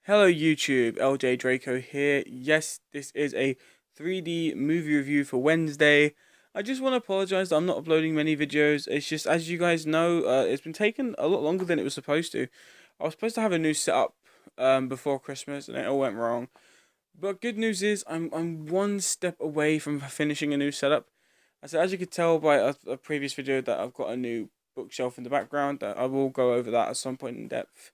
Hello YouTube, LJ Draco here. Yes, this is a 3D movie review for Wednesday. I just want to apologize that I'm not uploading many videos. It's just, as you guys know, it's been taking a lot longer than it was supposed to. I was supposed to have a new setup before Christmas, and it all went wrong. But good news is, I'm one step away from finishing a new setup. So as you could tell by a previous video, that I've got a new bookshelf in the background. That I will go over that at some point in depth.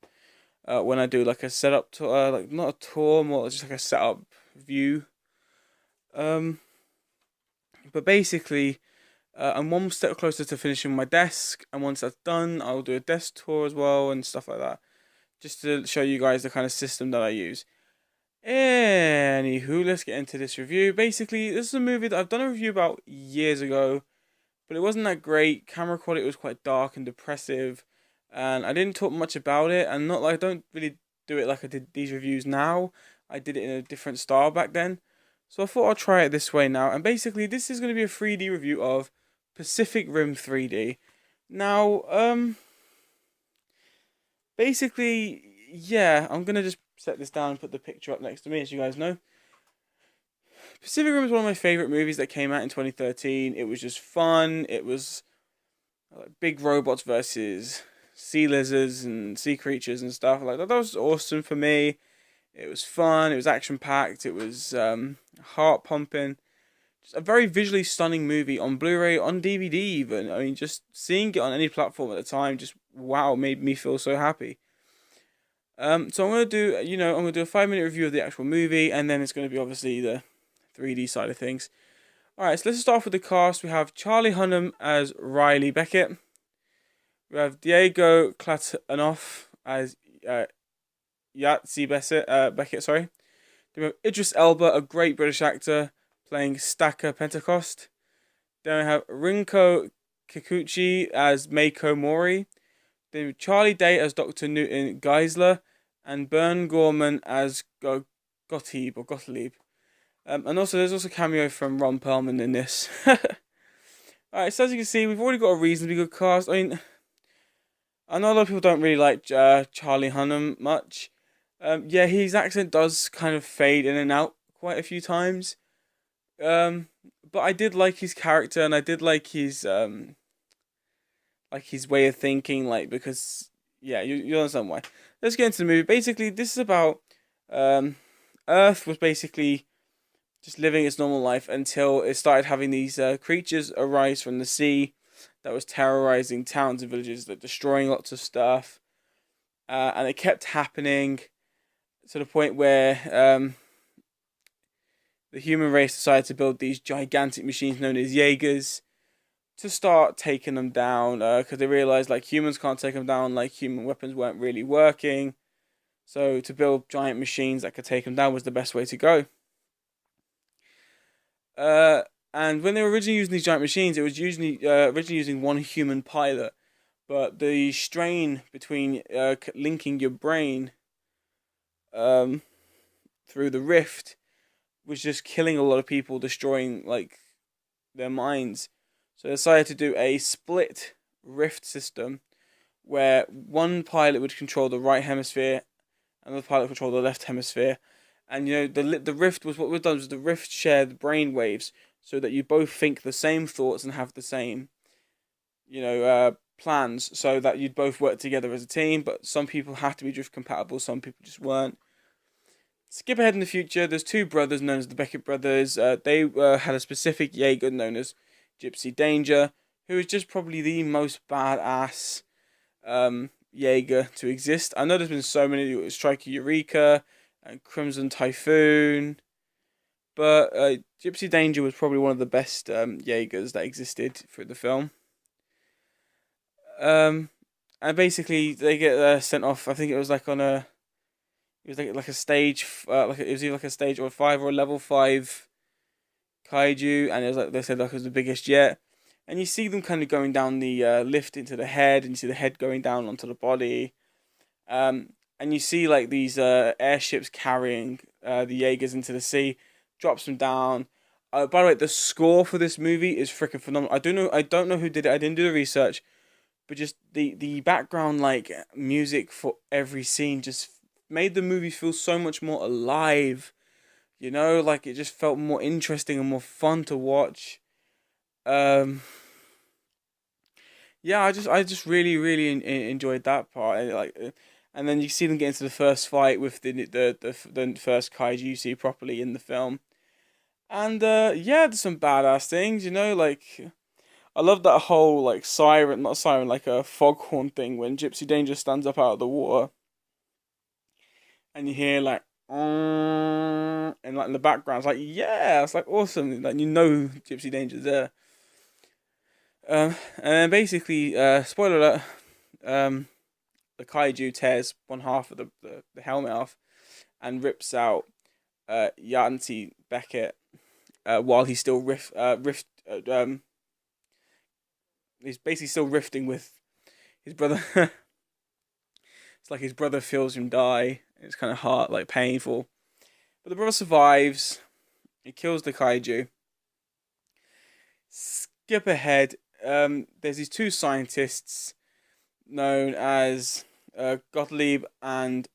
When I do like a setup tour, like not a tour, more just like a setup view. Um, but basically, I'm one step closer to finishing my desk, and once that's done, I'll do a desk tour as well and stuff like that, just to show you guys the kind of system that I use. Anywho, let's get into this review. Basically, this is a movie that I've done a review about years ago, but it wasn't that great. Camera quality was quite dark and depressive, and I didn't talk much about it. And not like I don't really do it like I did these reviews now. I did it in a different style back then, so I thought I'll try it this way now. And basically, this is going to be a 3D review of Pacific Rim 3D. Now, basically, yeah, I'm gonna just set this down and put the picture up next to me, as you guys know. Pacific Rim is one of my favorite movies that came out in 2013. It was just fun. It was like big robots versus sea lizards and sea creatures and stuff like that. That was awesome for me. It was fun. It was action packed. It was heart pumping. Just a very visually stunning movie on Blu-ray, on DVD even. I mean, just seeing it on any platform at the time, just wow, made me feel so happy. So I'm gonna do, I'm gonna do a 5-minute review of the actual movie, and then it's gonna be obviously the 3D side of things. Alright, so let's start off with the cast. We have Charlie Hunnam as Riley Beckett. We have Diego Klatanoff as Yahtzee Beckett, sorry. Then we have Idris Elba, a great British actor, playing Stacker Pentecost. Then we have Rinko Kikuchi as Mako Mori. Then we have Charlie Day as Dr. Newton Geisler, and Bern Gorman as Gottlieb. And also, there's also a cameo from Ron Perlman in this. Alright, so as you can see, we've already got a reasonably good cast. I mean, I know a lot of people don't really like Charlie Hunnam much. Yeah, his accent does kind of fade in and out quite a few times. But I did like his character, and I did like his way of thinking, because yeah, you understand why. Let's get into the movie. Basically, this is about Earth was basically just living its normal life until it started having these creatures arise from the sea that was terrorizing towns and villages, that destroying lots of stuff, and it kept happening to the point where the human race decided to build these gigantic machines known as Jaegers to start taking them down, because they realized humans can't take them down, human weapons weren't really working. So to build giant machines that could take them down was the best way to go. And when they were originally using these giant machines, it was usually originally using one human pilot. But the strain between linking your brain through the rift was just killing a lot of people, destroying their minds. So they decided to do a split rift system where one pilot would control the right hemisphere and the pilot would control the left hemisphere. And the rift was, what was done was the rift shared brain waves so that you both think the same thoughts and have the same plans, so that you'd both work together as a team. But some people have to be drift compatible, some people just weren't. Skip ahead in the future, there's two brothers known as the Beckett brothers. They had a specific Jaeger known as Gypsy Danger, who is just probably the most badass Jaeger to exist. I know there's been so many, Striker Eureka and Crimson Typhoon, but Gypsy Danger was probably one of the best Jaegers that existed through the film. And basically they get sent off. I think it was like a stage, it was either like a stage or 5 or a level 5 kaiju, and it was they said it was the biggest yet. And you see them kind of going down the lift into the head, and you see the head going down onto the body. And you see these airships carrying the Jaegers into the sea, drops them down. By the way, the score for this movie is freaking phenomenal. I don't know who did it. I didn't do the research, but just the background music for every scene just made the movie feel so much more alive. You know, like it just felt more interesting and more fun to watch. Um, yeah, I just really really enjoyed that part. And then you see them get into the first fight with the first kaiju you see properly in the film. And yeah, there's some badass things. You know, like I love that whole like siren, not siren, like a foghorn thing when Gypsy Danger stands up out of the water and you hear like and like in the background it's like yeah, it's like awesome, like you know Gypsy Danger's there. And then basically, spoiler alert, the kaiju tears one half of the helmet off and rips out Yanti Beckett while he's still he's basically still rifting with his brother. It's like his brother feels him die. It's kind of hard, like painful. But the brother survives. He kills the kaiju. Skip ahead. There's these two scientists known as Gottlieb and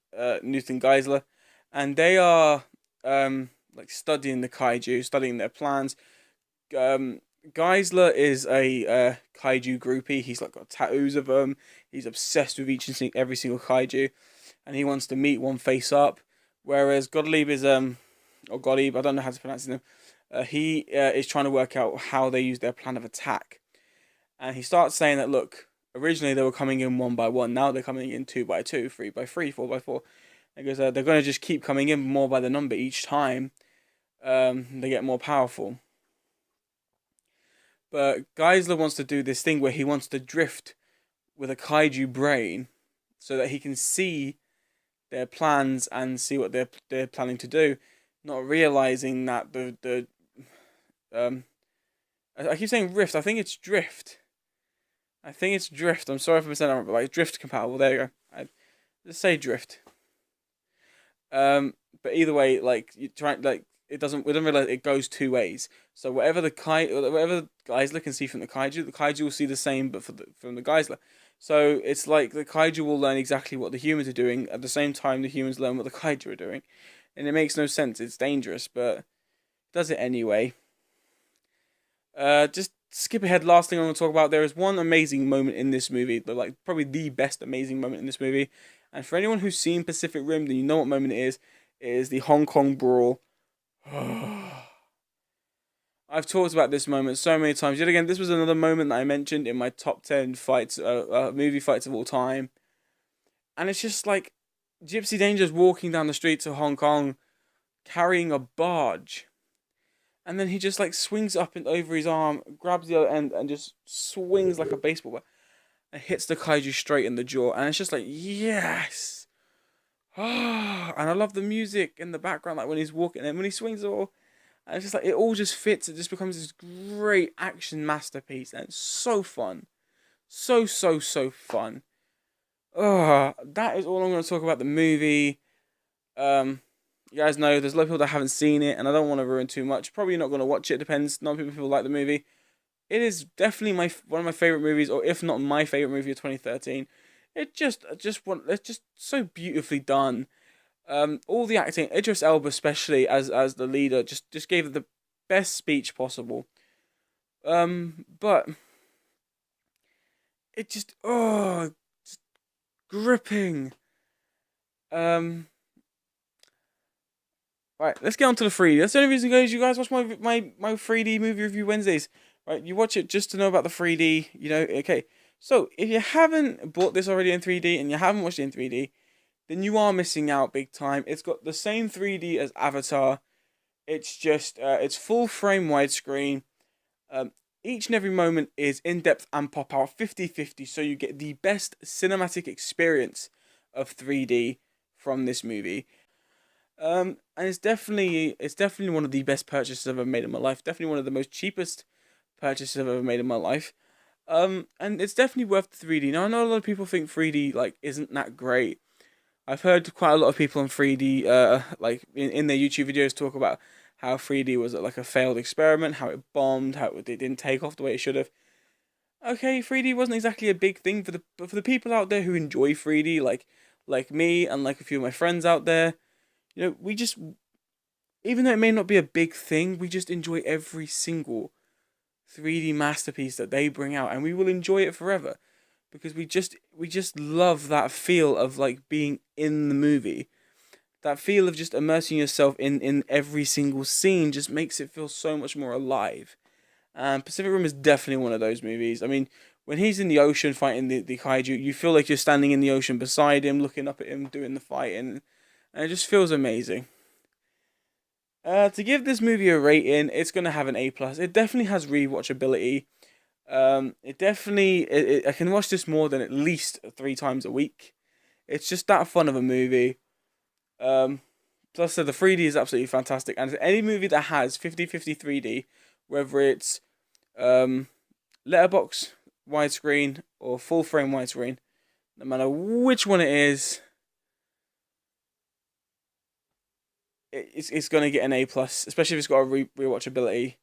Newton Geisler, and they are like studying the kaiju, studying their plans. Geisler is a kaiju groupie. He's like got tattoos of them. He's obsessed with each and every single kaiju, and he wants to meet one face up. Whereas Gottlieb is or Gottlieb, I don't know how to pronounce his name. He is trying to work out how they use their plan of attack, and he starts saying that look, originally they were coming in one by one. Now they're coming in two by two, three by three, four by four. And he goes, they're going to just keep coming in more by the number each time. They get more powerful. But Geisler wants to do this thing where he wants to drift with a kaiju brain so that he can see their plans and see what they're planning to do, not realizing that I keep saying rift. I think it's drift. I think it's drift. I'm sorry if I'm saying that wrong, but like drift compatible. There you go. Just say drift. But either way, like you try like it doesn't. We don't realize it goes two ways. So whatever whatever Geisler can see from the kaiju will see the same, but from the Geisler. So it's like the kaiju will learn exactly what the humans are doing at the same time the humans learn what the kaiju are doing, and it makes no sense. It's dangerous, but it does it anyway. Just skip ahead. Last thing I want to talk about. There is one amazing moment in this movie, but like probably the best amazing moment in this movie. And for anyone who's seen Pacific Rim, then you know what moment it is. It is the Hong Kong brawl. I've talked about this moment so many times. Yet again, this was another moment that I mentioned in my top 10 fights, movie fights of all time. And it's just like Gypsy Danger's walking down the streets of Hong Kong carrying a barge. And then he just like swings up and over his arm, grabs the other end, and just swings like a baseball bat and hits the kaiju straight in the jaw. And it's just like, yes! And I love the music in the background, like when he's walking and when he swings it all. And it's just like, it all just fits. It just becomes this great action masterpiece. And it's so fun. So fun. That is all I'm going to talk about the movie. You guys know there's a lot of people that haven't seen it, and I don't want to ruin too much. Probably not going to watch it. Depends. Not people like the movie. It is definitely one of my favorite movies, or if not my favorite movie of 2013. It's just so beautifully done. All the acting, Idris Elba especially as the leader, just gave it the best speech possible. But it just gripping. Right, let's get on to the 3D. That's the only reason, guys, you guys watch my 3D movie review Wednesdays. Right, you watch it just to know about the 3D, you know, okay. So, if you haven't bought this already in 3D and you haven't watched it in 3D, then you are missing out big time. It's got the same 3D as Avatar. It's just, it's full frame widescreen. Each and every moment is in-depth and pop out 50/50, so you get the best cinematic experience of 3D from this movie. And it's definitely one of the best purchases I've ever made in my life. Definitely one of the most cheapest purchases I've ever made in my life. And it's definitely worth the 3D. Now I know a lot of people think 3D like isn't that great. I've heard quite a lot of people on 3D like in their YouTube videos talk about how 3D was like a failed experiment, how it bombed, how it didn't take off the way it should have. Okay, 3D wasn't exactly a big thing for the people out there who enjoy 3D, like like me and like a few of my friends out there, you know, we just, even though it may not be a big thing, we just enjoy every single 3D masterpiece that they bring out, and we will enjoy it forever because we just love that feel of like being in the movie. That feel of just immersing yourself in every single scene just makes it feel so much more alive. And Pacific Rim is definitely one of those movies. I mean, when he's in the ocean fighting the kaiju, you feel like you're standing in the ocean beside him, looking up at him, doing the fighting, and it just feels amazing. To give this movie a rating, it's gonna have an A plus. It definitely has rewatchability. It definitely I can watch this more than at least 3 times a week. It's just that fun of a movie. Plus, the 3D is absolutely fantastic, and any movie that has 50/50 3D, whether it's letterbox widescreen or full frame widescreen, no matter which one it is, it's gonna get an A plus, especially if it's got a rewatchability.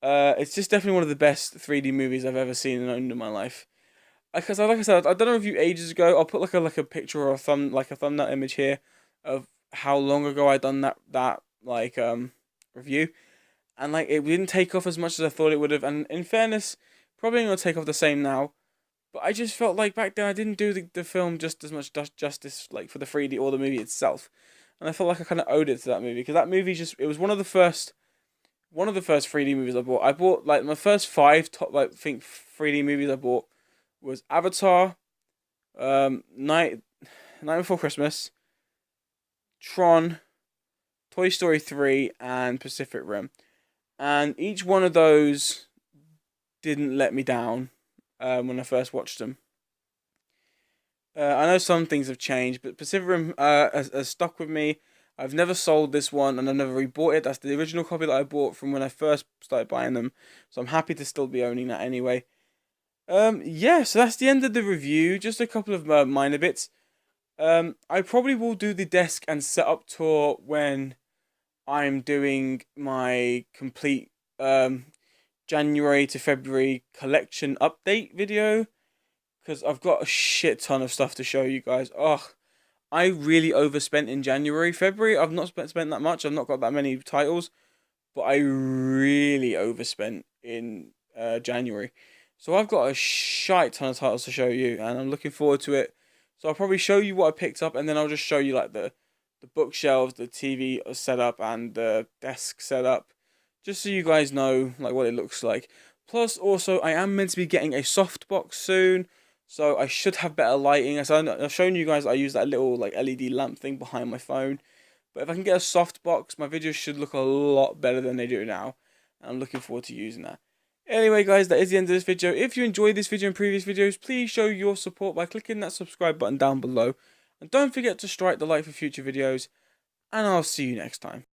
It's just definitely one of the best 3D movies I've ever seen and owned in my life. Because like I said, I done a review ages ago. I'll put like a picture or a thumbnail image here of how long ago I done that review, and like it didn't take off as much as I thought it would have. And in fairness, probably gonna take off the same now. But I just felt like back then I didn't do the film just as much justice like for the 3D or the movie itself, and I felt like I kind of owed it to that movie because that movie just it was one of the first 3D movies I bought. I bought like my first five top like think 3D movies I bought was Avatar, Night Before Christmas, Tron, Toy Story 3, and Pacific Rim. And each one of those didn't let me down when I first watched them. I know some things have changed, but Pacific Rim has stuck with me. I've never sold this one, and I've never rebought it. That's the original copy that I bought from when I first started buying them. So I'm happy to still be owning that anyway. Yeah, so that's the end of the review. Just a couple of minor bits. I probably will do the desk and setup tour when I'm doing my complete January to February collection update video, because I've got a shit ton of stuff to show you guys. Oh, I really overspent in January. February, I've not spent that much. I've not got that many titles, but I really overspent in January. So I've got a shite ton of titles to show you, and I'm looking forward to it. So I'll probably show you what I picked up, and then I'll just show you like the bookshelves, the TV setup, and the desk setup, just so you guys know like what it looks like. Plus, also, I am meant to be getting a softbox soon, so I should have better lighting. As I've shown you guys, I use that little like LED lamp thing behind my phone. But if I can get a softbox, my videos should look a lot better than they do now. And I'm looking forward to using that. Anyway, guys, that is the end of this video. If you enjoyed this video and previous videos, please show your support by clicking that subscribe button down below. And don't forget to strike the like for future videos. And I'll see you next time.